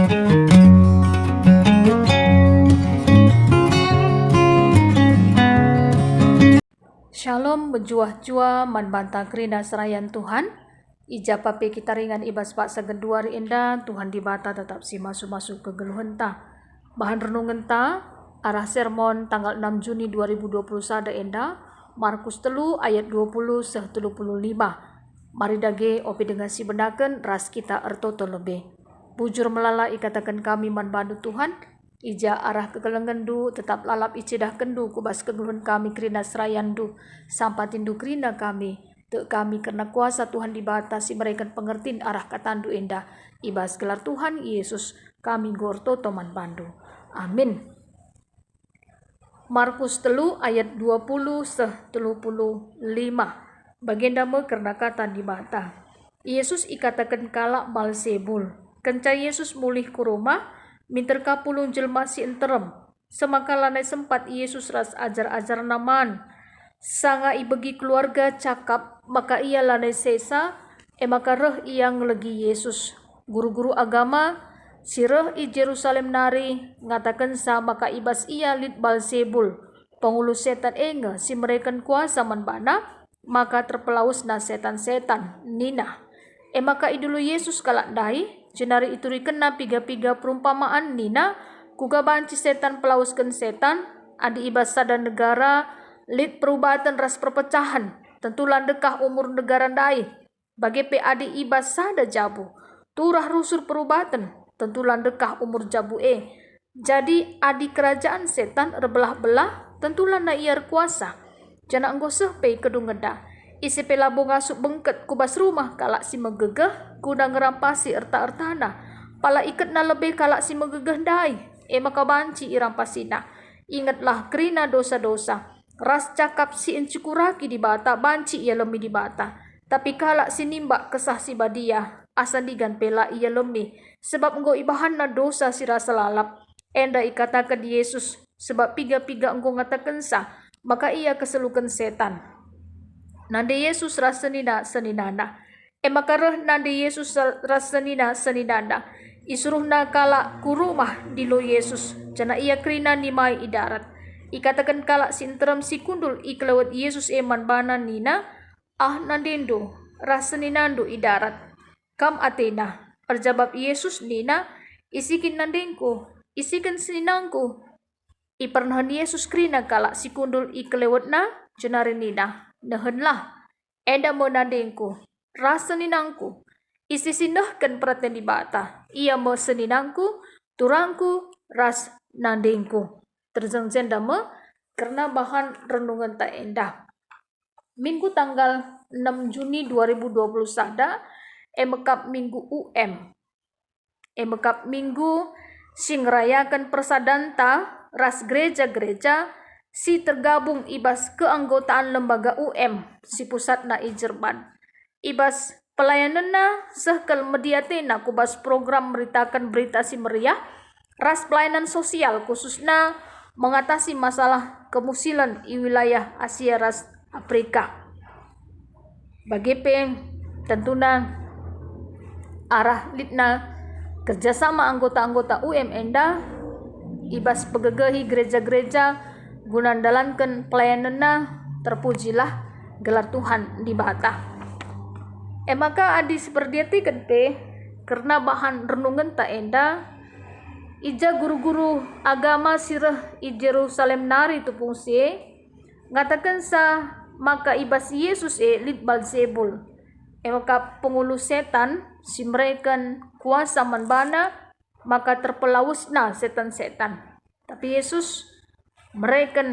Shalom berjuah-juah man bantang kerina serayan Tuhan. Ija pape kita ringan ibas pak segedua ri enda Tuhan di bata tetap si masuk-masuk ke geluhan ta. Bahan renungan ta arah sermon tanggal 6 Juni 2021 enda Markus 3 ayat 20 seh 35. Mari dage opi dengan si benaken ras kita ertoto lebih. Bujur melala ikatakan kami man bantu Tuhan. Ija arah kegelengendu tetap lalap icedah kendu kubas kegeluhan kami kerina serayandu sampatindu kerina kami te kami karena kuasa Tuhan dibatasi mereka pengertiin arah katandu endah ibas gelar Tuhan Yesus kami gorto toman bandu amin. Markus 3 ayat 20 seh 35 bagenda me karena kata dibata Yesus ikatakan kalak Balsebul kenca Yesus mulih ke rumah minter kapulung jelma si enterem semaka lanai sempat Yesus ras ajar-ajar naman sanga ibegi keluarga cakap maka ia lanai sesa maka reh ia ngelegi Yesus guru-guru agama si reh i Jerusalem nari ngatakan sa maka ibas ia lit Balsebul pengulu setan enge si mereken kuasa manbana maka terpelaus na setan-setan nina maka idulu Yesus kalak dai jenari ituri kena piga-piga perumpamaan nina kuga banci setan pelauskan setan adi ibas sada negara lit perubatan ras perpecahan tentulan dekah umur negara dai bagi pe adi ibas sada jabu turah rusur perubatan tentulan dekah umur jabu jadi adi kerajaan setan rebelah-belah tentulan na iar kuasa jana enggo pe kedungeda isi pelabo ngasuk bengket kubas rumah kalak si megegeh guna ngerampasi erta-ertana pala iket na lebih kalak si megegeh dai maka banci irampasina ingatlah kerina dosa-dosa ras cakap si encukuraki di bata banci ia lemi di bata tapi kalak si nimba kesah si badia asan digan pela ia lemi sebab enggo ibahan na dosa si rasa lalap enda ikatakan Yesus sebab piga-piga enggo ngatakan sa maka ia keselukan setan nande Yesus ras seninana maka reh nande Yesus ras seninana isuruh na kala kurumah dilo Yesus jana ia kerina nimai idarat ikatakan kala sinterem si kundul iklewat Yesus eman bana nina nandendo ras seninando idarat kam atena perjabab Yesus nina isikin nandengko isikin seninangku ipernahan Yesus kerina kala si kundul iklewat na jenari nina nehenlah enda monandengku rasa ninangku isi sinahkan perhatian di bata ia mo seninangku turangku ras nandengku terjengjen dame karena bahan renungan tak endah minggu tanggal 6 Juni 2020 sada emekap minggu emekap minggu sing rayakan persadanta ras gereja-gereja si tergabung ibas keanggotaan lembaga si pusat na Jerman ibas pelayanan na sehkel mediatena kubas program meritakan berita si meriah ras pelayanan sosial khususnya mengatasi masalah kemusilan di wilayah Asia ras Afrika bagi tentunya arah litna kerjasama anggota-anggota enda ibas pegegehi gereja-gereja gunandalankan pelayananna terpujilah gelar Tuhan di bata maka adi seperti kente karena bahan renungan tak enda ija guru-guru agama sirah i Jerusalem nari tu fungsi ngatakan sa maka ibas Yesus lit Balsebul maka pengulu setan si mereka kuasa manbana maka terpelaus na setan-setan tapi Yesus mereka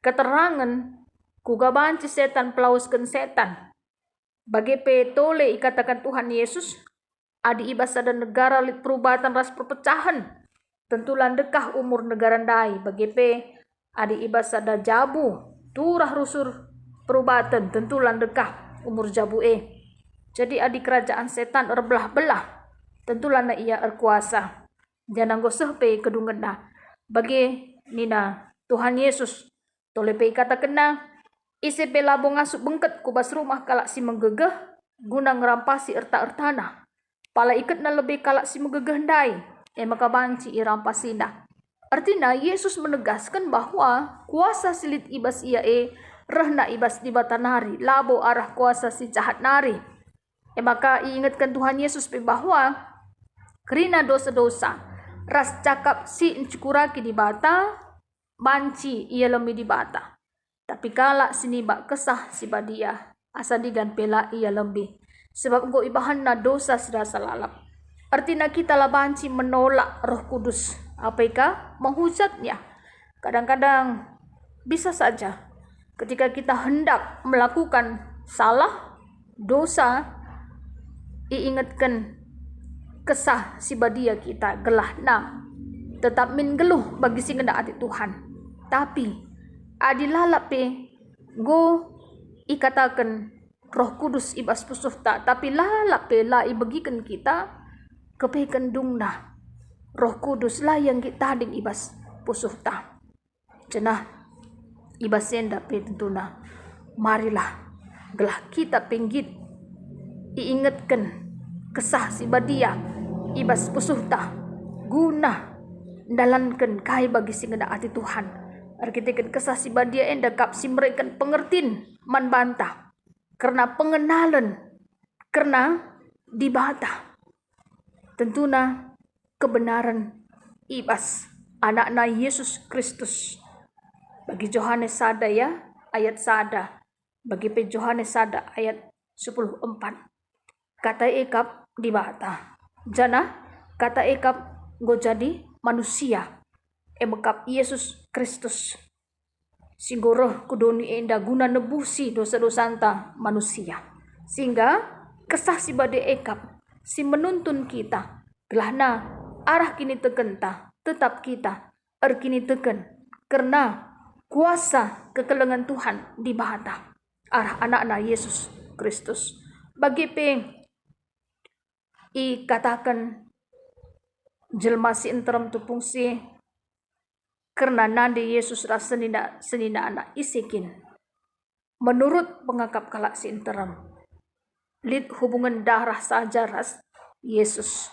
keterangan kugabanci setan pelauskan setan bagi petole ikatakan Tuhan Yesus adi ibas ada negara lit perubatan ras perpecahan tentulan dekah umur negara dai bagi adi ibas ada jabu turah rusur perubatan tentulan dekah umur jabu jadi adi kerajaan setan erbelah-belah tentulan na ia erkuasa jangan goseh kedungena bagi nina Tuhan Yesus tole kata kena isi pelabo ngasuk bengket kubas rumah kalak si menggegeh guna ngerampasi erta-ertana pala iket na lebih kalak si menggegeh dai maka banci irampasina. Artinya Yesus menegaskan bahwa kuasa silit ibas ia rehna ibas di batanari, labo arah kuasa si jahat nari. Maka ingatkan Tuhan Yesus bahwa kerina dosa-dosa ras cakap si encukuraki di bata, banci ia lemi di bata. Tapi kalak sinibak kesah si badia, asa digan pela ia lebih. Sebab go ibahan na dosa serasa lalap. Artinya kita lah banci menolak Roh Kudus. Apakah menghujatnya? Kadang-kadang bisa saja ketika kita hendak melakukan salah, dosa, iingatkan kesah si badia kita gelah na tetap mengeluh bagi si ngendaati Tuhan. Tapi adilalape go ikatakan Roh Kudus ibas pusuhta, tapi lalape la ibagikan kita kepekan dungna Roh Kudus lah yang kita ding ibas pusuhta. Cenah ibas senda pe tentuna marilah gelah kita penggit iingatkan kesah si badia ibas pusuhta guna dalankan kai bagi si ngendaati Tuhan. Arkitekan kesah si badia enda kap si mereka pengertin man bantah karena pengenalan karena dibata tentunya kebenaran ibas anak-anak Yesus Kristus. Bagi Yohanes sada ya ayat sada, bagi pe Yohanes sada ayat 10:4. Kata ekap dibata jana kata ekap go jadi manusia emekap Yesus Kristus singgoroh kudoni enda guna nebusi dosa-dosanta manusia. Sehingga kesah si bade ekap si menuntun kita gelahna arah kini tegenta tetap kita kini tegen karena kuasa kekelengan Tuhan di bahata arah anak-anak Yesus Kristus. Bagi pe i katakan jelma si enteram tupung si karena nande Yesus rasa senina anak isikin. Menurut pengakap kalak si enteram lid hubungan darah saja ras Yesus.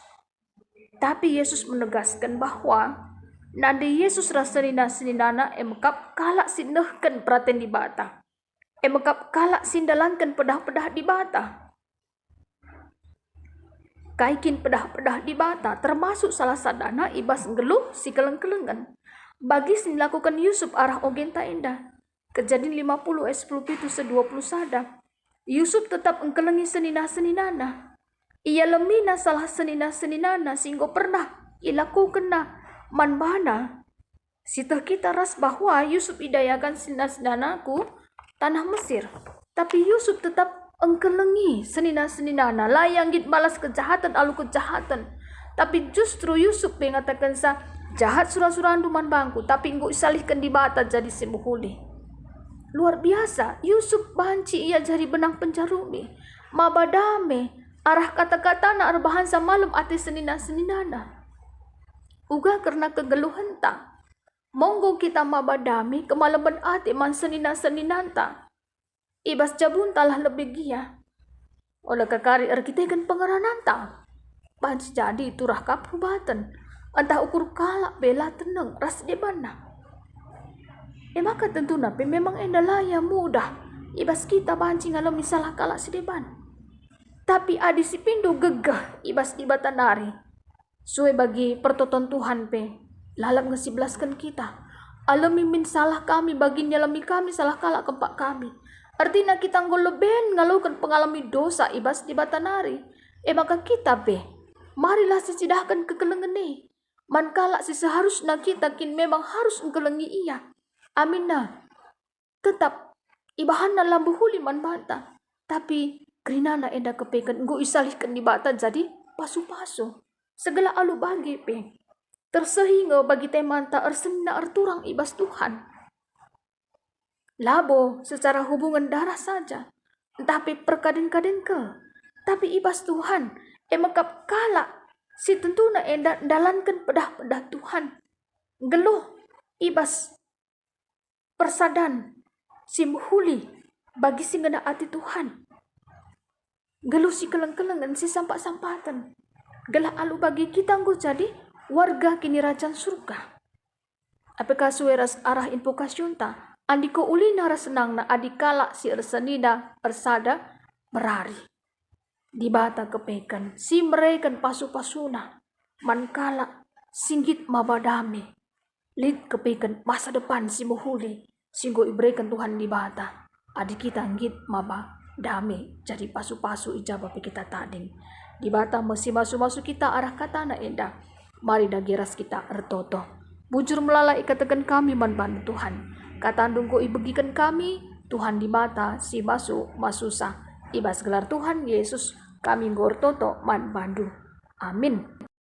Tapi Yesus menegaskan bahwa nande Yesus rasa senina anak emekap kalak sinehkan praten di bata. Emekap kalak sindalankan pedah-pedah di bata. Kaikin pedah-pedah di bata termasuk salah sadana ibas ngeluh si keleng-kelengan. Bagi sin lakukan Yusuf arah ogenta indah. Kejadian 50 ayat 10 se-20 sada. Yusuf tetap engkelengi senina-seninana. Ia lemina salah senina-seninana sehingga pernah ilakukan na manbana. Sita kita ras bahwa Yusuf idayakan senina-seninaku tanah Mesir. Tapi Yusuf tetap engkelengi senina-seninana layang git balas kejahatan alu kejahatan. Tapi justru Yusuf mengatakan sa jahat surah-surahan duman bangku, tapi engkau isalihkan di bata jadi semuhuli. Luar biasa, Yusuf banci ia jari benang penjarumi. Mabadame, arah kata-kata na arbahan sa malam ati senina-seninana. Uga karena kegeluhan ta. Monggo kita mabadame kemalaban ati man senina-seninanta. Ibas jabun talah lebih gia. Oleh kakari arkitekan pengaranan ta. Banci jadi itu rahkap hubatan. Entah ukur kalak bela tenang ras di mana. Maka tentu nape memang endalah ya mudah. Ibas kita banci ngalami salah kalak sedeban. Tapi adi si pindo gegah ibas ibatan nari. Suwe bagi pertoton Tuhan pe. Lalap ngesiblaskan kita. Alami min salah kami bagi nyalami kami salah kalak kempak kami. Artinya kita ngoleben ngalukan pengalami dosa ibas ibatan nari. Maka kita pe. Marilah secidahkan kekelengan ni. Mankala si seharusnya kita kin memang harus engkelengi ia. Amin na. Tetap ibahan na lambu huli man bata. Tapi kerinana enda kepekan engkau isalihkan di bata jadi pasu-pasu. Segala alu bagi pe. Tersehinga bagi temanta ersenina erturang ibas Tuhan. Labo secara hubungan darah saja. Tapi perkaden-kaden ke. Tapi ibas Tuhan. Emakap kalak. Si tentuna enda dalankan pedah-pedah Tuhan. Geluh ibas persadan si muhuli bagi si ngena ati Tuhan. Geluh si keleng-kelengan si sampak-sampatan. Gelah alu bagi kita nggo jadi warga kini rajan surga. Apakah sueras arah invokasyunta? Andiko ulina senang na adikala si ersenina ersada berari. Di bata kepekan, si mereka pasu-pasuna, mankala singgit mabadame. Lid kepekan masa depan si muhuli, singgo ibrekan Tuhan di bata. Adik kita ngit maba dame, jadi pasu-pasu ijabah kita tading. Di bata mesti masuk-masuk kita arah kata na endah. Mari dageras kita ertoto. Bujur melala ikatakan kami bantu Tuhan. Kata andungko ibegikan kami, Tuhan di mata si masuk masusa. Ibas gelar Tuhan Yesus kami ngortoto man bandu. Amin.